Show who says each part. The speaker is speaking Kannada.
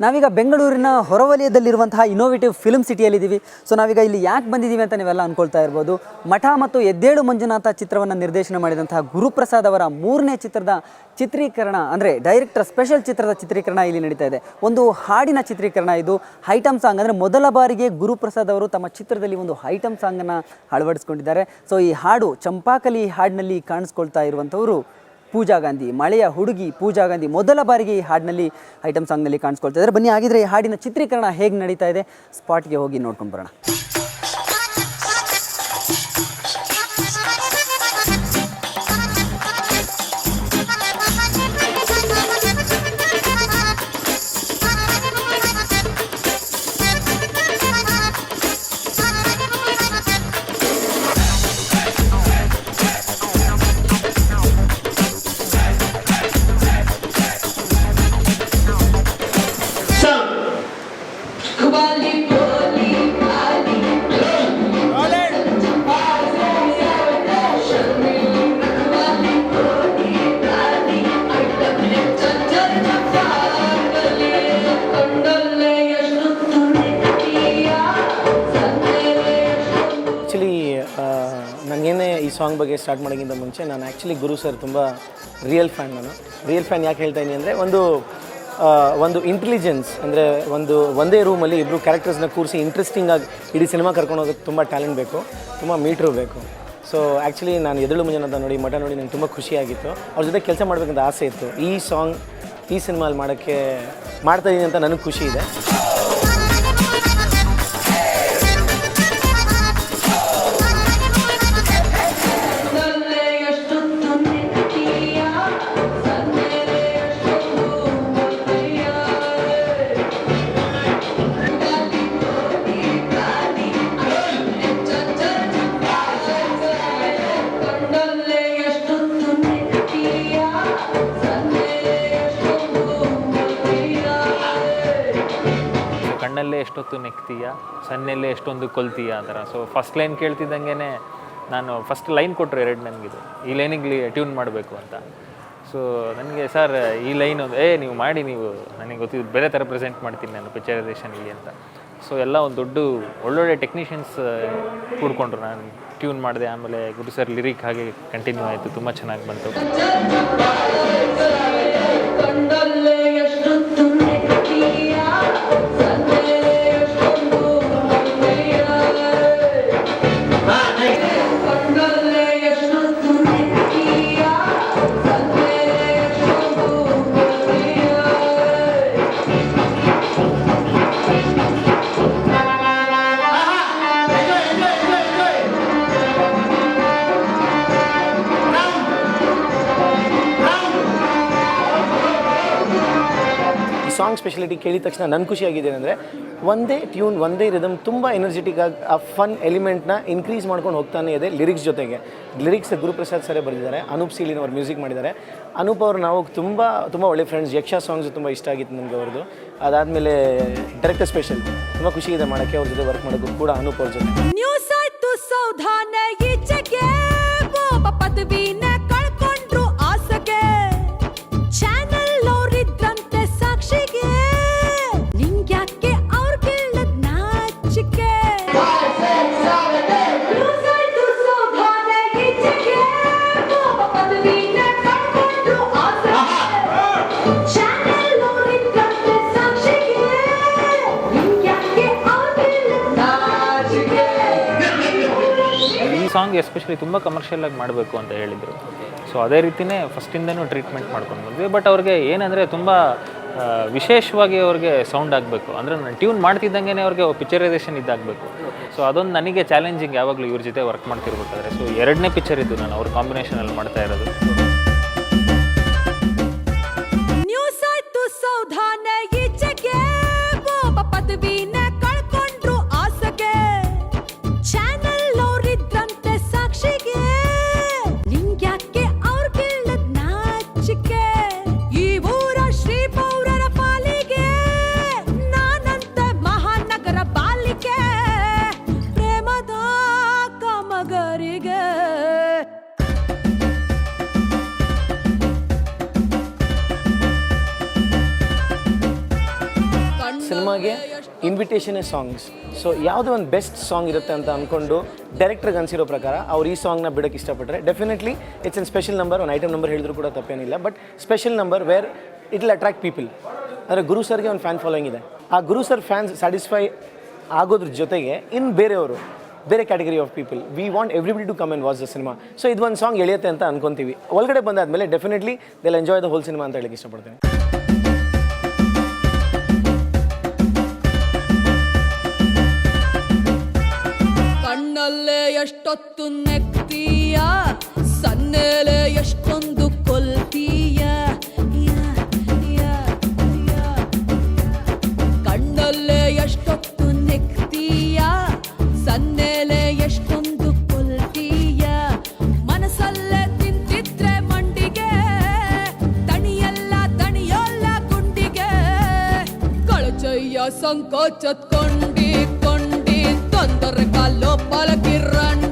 Speaker 1: ನಾವೀಗ ಬೆಂಗಳೂರಿನ ಹೊರವಲಯದಲ್ಲಿರುವಂತಹ ಇನ್ನೋವೇಟಿವ್ ಫಿಲ್ಮ್ ಸಿಟಿಯಲ್ಲಿದ್ದೀವಿ. ಸೊ ನಾವೀಗ ಇಲ್ಲಿ ಯಾಕೆ ಬಂದಿದ್ದೀವಿ ಅಂತ ನೀವೆಲ್ಲ ಅಂದ್ಕೊಳ್ತಾ ಇರ್ಬೋದು. ಮಠ ಮತ್ತು ಎದ್ದೇಳು ಮಂಜುನಾಥ ಚಿತ್ರವನ್ನು ನಿರ್ದೇಶನ ಮಾಡಿದಂತಹ ಗುರುಪ್ರಸಾದ್ ಅವರ 3ನೇ ಚಿತ್ರದ ಚಿತ್ರೀಕರಣ ಅಂದರೆ ಡೈರೆಕ್ಟರ್ ಸ್ಪೆಷಲ್ ಚಿತ್ರದ ಚಿತ್ರೀಕರಣ ಇಲ್ಲಿ ನಡೀತಾ ಇದೆ. ಒಂದು ಹಾಡಿನ ಚಿತ್ರೀಕರಣ ಇದು. ಐಟಮ್ ಸಾಂಗ್ ಅಂದರೆ ಮೊದಲ ಬಾರಿಗೆ ಗುರುಪ್ರಸಾದ್ ಅವರು ತಮ್ಮ ಚಿತ್ರದಲ್ಲಿ ಒಂದು ಐಟಮ್ ಸಾಂಗನ್ನು ಅಳವಡಿಸ್ಕೊಂಡಿದ್ದಾರೆ. ಸೊ ಈ ಹಾಡು ಚಂಪಾಕಲಿ ಹಾಡಿನಲ್ಲಿ ಕಾಣಿಸ್ಕೊಳ್ತಾ ಇರುವಂಥವರು ಪೂಜಾ ಗಾಂಧಿ, ಮಳೆಯ ಹುಡುಗಿ ಪೂಜಾ ಗಾಂಧಿ ಮೊದಲ ಬಾರಿಗೆ ಈ ಹಾಡಿನಲ್ಲಿ ಐಟಮ್ ಸಾಂಗ್ನಲ್ಲಿ ಕಾಣಿಸ್ಕೊಳ್ತಾ ಇದ್ದಾರೆ. ಬನ್ನಿ ಆಗಿದ್ರೆ ಈ ಹಾಡಿನ ಚಿತ್ರೀಕರಣ ಹೇಗೆ ನಡೀತಾ ಇದೆ ಸ್ಪಾಟ್ಗೆ ಹೋಗಿ ನೋಡ್ಕೊಂಡು ಬರೋಣ.
Speaker 2: ನನಗೇನೆ ಈ ಸಾಂಗ್ ಬಗ್ಗೆ ಸ್ಟಾರ್ಟ್ ಮಾಡೋಕ್ಕಿಂತ ಮುಂಚೆ ನಾನು ಆ್ಯಕ್ಚುಲಿ ಗುರು ಸರ್ ತುಂಬ ರಿಯಲ್ ಫ್ಯಾನ್. ರಿಯಲ್ ಫ್ಯಾನ್ ಯಾಕೆ ಹೇಳ್ತಾ ಇದ್ದೀನಿ ಅಂದರೆ ಒಂದು ಇಂಟೆಲಿಜೆನ್ಸ್ ಅಂದರೆ ಒಂದೇ ರೂಮಲ್ಲಿ ಇಬ್ಬರು ಕ್ಯಾರೆಕ್ಟರ್ಸ್ನ ಕೂರಿಸಿ ಇಂಟ್ರೆಸ್ಟಿಂಗಾಗಿ ಇಡೀ ಸಿನಿಮಾ ಕರ್ಕೊಂಡು ಹೋಗೋಕ್ಕೆ ತುಂಬ ಟ್ಯಾಲೆಂಟ್ ಬೇಕು, ತುಂಬ ಮೀಟ್ರು ಬೇಕು. ಸೊ ಆ್ಯಕ್ಚುಲಿ ನಾನು ಎದ್ದೇಳು ಮಂಜುನಾಥ ನೋಡಿ, ಮಠ ನೋಡಿ ನನಗೆ ತುಂಬ ಖುಷಿಯಾಗಿತ್ತು. ಅವ್ರ ಜೊತೆ ಕೆಲಸ ಮಾಡಬೇಕಂತ ಆಸೆ ಇತ್ತು. ಈ ಸಾಂಗ್ ಈ ಸಿನಿಮಾಲ್ಲಿ ಮಾಡ್ತಾಯಿದ್ದೀನಿ ಅಂತ ನನಗೆ ಖುಷಿ ಇದೆ.
Speaker 3: ಕಣ್ಣಲ್ಲೇ ಎಷ್ಟೊತ್ತು ನೆಕ್ತೀಯ, ಸಣ್ಣಲ್ಲೇ ಎಷ್ಟೊಂದು ಕೊಲ್ತೀಯ ಆ ಥರ. ಸೊ ಫಸ್ಟ್ ಲೈನ್ ಕೇಳ್ತಿದ್ದಂಗೆ ನಾನು ಫಸ್ಟ್ ಲೈನ್ ಕೊಟ್ಟರು 2 ನನಗಿದು ಈ ಲೈನಿಗೆ ಟ್ಯೂನ್ ಮಾಡಬೇಕು ಅಂತ. ಸೊ ನನಗೆ ಸರ್ ಈ ಲೈನ್ ನೀವು ಮಾಡಿ, ನೀವು ನನಗೆ ಗೊತ್ತಿದ್ದು ಬೇರೆ ಥರ ಪ್ರೆಸೆಂಟ್ ಮಾಡ್ತೀನಿ ನಾನು ಪಿಕ್ಚರೈಸೇಷನ್ ಇಲ್ಲಿ ಅಂತ. ಸೊ ಎಲ್ಲ ಒಂದು ಒಳ್ಳೊಳ್ಳೆ ಟೆಕ್ನಿಷಿಯನ್ಸ್ ಕೂಡ್ಕೊಂಡ್ರು. ನಾನು ಟ್ಯೂನ್ ಮಾಡಿದೆ, ಆಮೇಲೆ ಗುರು ಸರ್ ಲಿರಿಕ್ ಹಾಗೆ ಕಂಟಿನ್ಯೂ ಆಯಿತು, ತುಂಬ ಚೆನ್ನಾಗಿ ಬಂತು.
Speaker 2: ಸಾಂಗ್ ಸ್ಪೆಷಾಲಿಟಿ ಕೇಳಿದ ತಕ್ಷಣ ನನ್ನ ಖುಷಿಯಾಗಿದೆ ಅಂದರೆ ಒಂದೇ ಟ್ಯೂನ್, ಒಂದೇ ರಿದಮ್, ತುಂಬ ಎನರ್ಜೆಟಿಕ್ ಆಗಿ ಆ ಫನ್ ಎಲಿಮೆಂಟ್ನ ಇನ್ಕ್ರೀಸ್ ಮಾಡ್ಕೊಂಡು ಹೋಗ್ತಾನೆ ಇದೆ ಲಿರಿಕ್ಸ್ ಜೊತೆಗೆ. ಲಿರಿಕ್ಸ್ ಗುರುಪ್ರಸಾದ್ ಸರೇ ಬರೆದಿದ್ದಾರೆ, ಅನೂಪ್ ಸೀಲಿನ್ ಅವರು ಮ್ಯೂಸಿಕ್ ಮಾಡಿದ್ದಾರೆ. ಅನೂಪ್ ಅವರು ನಾವು ತುಂಬ ಒಳ್ಳೆ ಫ್ರೆಂಡ್ಸ್. ಯಕ್ಷ ಸಾಂಗ್ಸ್ ತುಂಬ ಇಷ್ಟ ಆಗಿತ್ತು ನನಗೆ ಅವ್ರದ್ದು. ಅದಾದಮೇಲೆ ಡೈರೆಕ್ಟರ್ ಸ್ಪೆಷಲ್ ತುಂಬ ಖುಷಿ ಇದೆ ಮಾಡೋಕ್ಕೆ, ಅವ್ರ ಜೊತೆ ವರ್ಕ್ ಮಾಡೋದು ಕೂಡ ಅನೂಪ್ ಅವ್ರ ಜೊತೆ.
Speaker 3: ಸಾಂಗ್ ಎಸ್ಪೆಷಲಿ ತುಂಬ ಕಮರ್ಷಿಯಲಾಗಿ ಮಾಡಬೇಕು ಅಂತ ಹೇಳಿದರು. ಸೊ ಅದೇ ರೀತಿಯೇ ಫಸ್ಟಿಂದನೂ ಟ್ರೀಟ್ಮೆಂಟ್ ಮಾಡ್ಕೊಂಡು ಬಂದ್ವಿ. ಬಟ್ ಅವ್ರಿಗೆ ಏನಂದರೆ ತುಂಬ ವಿಶೇಷವಾಗಿ ಅವ್ರಿಗೆ ಸೌಂಡ್ ಆಗಬೇಕು, ಅಂದರೆ ನಾನು ಟ್ಯೂನ್ ಮಾಡ್ತಿದ್ದಂಗೆ ಅವ್ರಿಗೆ ಪಿಕ್ಚರೈಸೇಷನ್ ಇದಾಗಬೇಕು. ಸೊ ಅದೊಂದು ನನಗೆ ಚಾಲೆಂಜಿಂಗ್ ಯಾವಾಗಲೂ ಇವ್ರ ಜೊತೆ ವರ್ಕ್ ಮಾಡ್ತಿರ್ಬೇಕಾದ್ರೆ. ಸೊ 2ನೇ ಪಿಕ್ಚರ್ ಇದ್ದು ನಾನು ಅವ್ರ ಕಾಂಬಿನೇಷನಲ್ಲಿ ಮಾಡ್ತಾ ಇರೋದು.
Speaker 2: ಸಿನಿಮಾಗೆ ಇನ್ವಿಟೇಷನ್ ಸಾಂಗ್ಸ್. ಸೊ ಯಾವುದೋ ಒಂದು ಬೆಸ್ಟ್ ಸಾಂಗ್ ಇರುತ್ತೆ ಅಂತ ಅಂದ್ಕೊಂಡು ಡೈರೆಕ್ಟ್ರಿಗೆ ಅನಿಸಿರೋ ಪ್ರಕಾರ ಅವ್ರು ಈ ಸಾಂಗ್ನ ಬಿಡೋಕ್ಕೆ ಇಷ್ಟಪಟ್ಟರೆ definitely it's an special number. ಒಂದು ಐಟಮ್ ನಂಬರ್ ಹೇಳಿದ್ರು ಕೂಡ ತಪ್ಪೇನಿಲ್ಲ, but special number where it will attract people. ಅಂದರೆ ಗುರು ಸರ್ಗೆ ಒಂದು ಫ್ಯಾನ್ ಫಾಲೋಯಿಂಗ್ ಇದೆ. ಆ ಗುರು ಸರ್ ಫ್ಯಾನ್ಸ್ ಸ್ಯಾಟಿಸ್ಫೈ ಆಗೋದ್ರ ಜೊತೆಗೆ ಇನ್ನು ಬೇರೆಯವರು, ಬೇರೆ category of people, we want everybody to come and watch the cinema. So ಇದು ಒಂದು ಸಾಂಗ್ ಎಳೆಯುತ್ತೆ ಅಂತ ಅನ್ಕೊಂತೀವಿ. ಒಳಗಡೆ ಬಂದಾದ್ಮೇಲೆ definitely they enjoy the whole cinema ಅಂತ ಹೇಳಕ್ಕೆ ಇಷ್ಟಪಡ್ತೀನಿ.
Speaker 4: ಕಣ್ಣಲ್ಲೇ ಎಷ್ಟೊತ್ತು ನೆಕ್ತೀಯ, ಸನ್ನೆಲೆ ಎಷ್ಟೊಂದು ಕೊಲ್ತೀಯ, ಕಣ್ಣಲ್ಲೇ ಎಷ್ಟೊತ್ತು ನೆಕ್ತೀಯ, ಸನ್ನೆಲೆ ಎಷ್ಟೊಂದು ಕೊಲ್ತೀಯ, ಮನಸ್ಸಲ್ಲೇ ತಿಂತಿದ್ರೆ ಮಂಡಿಗೆ ತಣಿಯಲ್ಲ ತಣಿಯೋಲ್ಲ ಗುಂಡಿಗೆ, ಕಳಚಯ್ಯ ಸಂಕೋಚತ್ ಕೊಂಡಿ ಕೊಂಡಿ ತೊಂದರೆ ಕಾಲೋ ಪಲಕಿರಂಡಿ.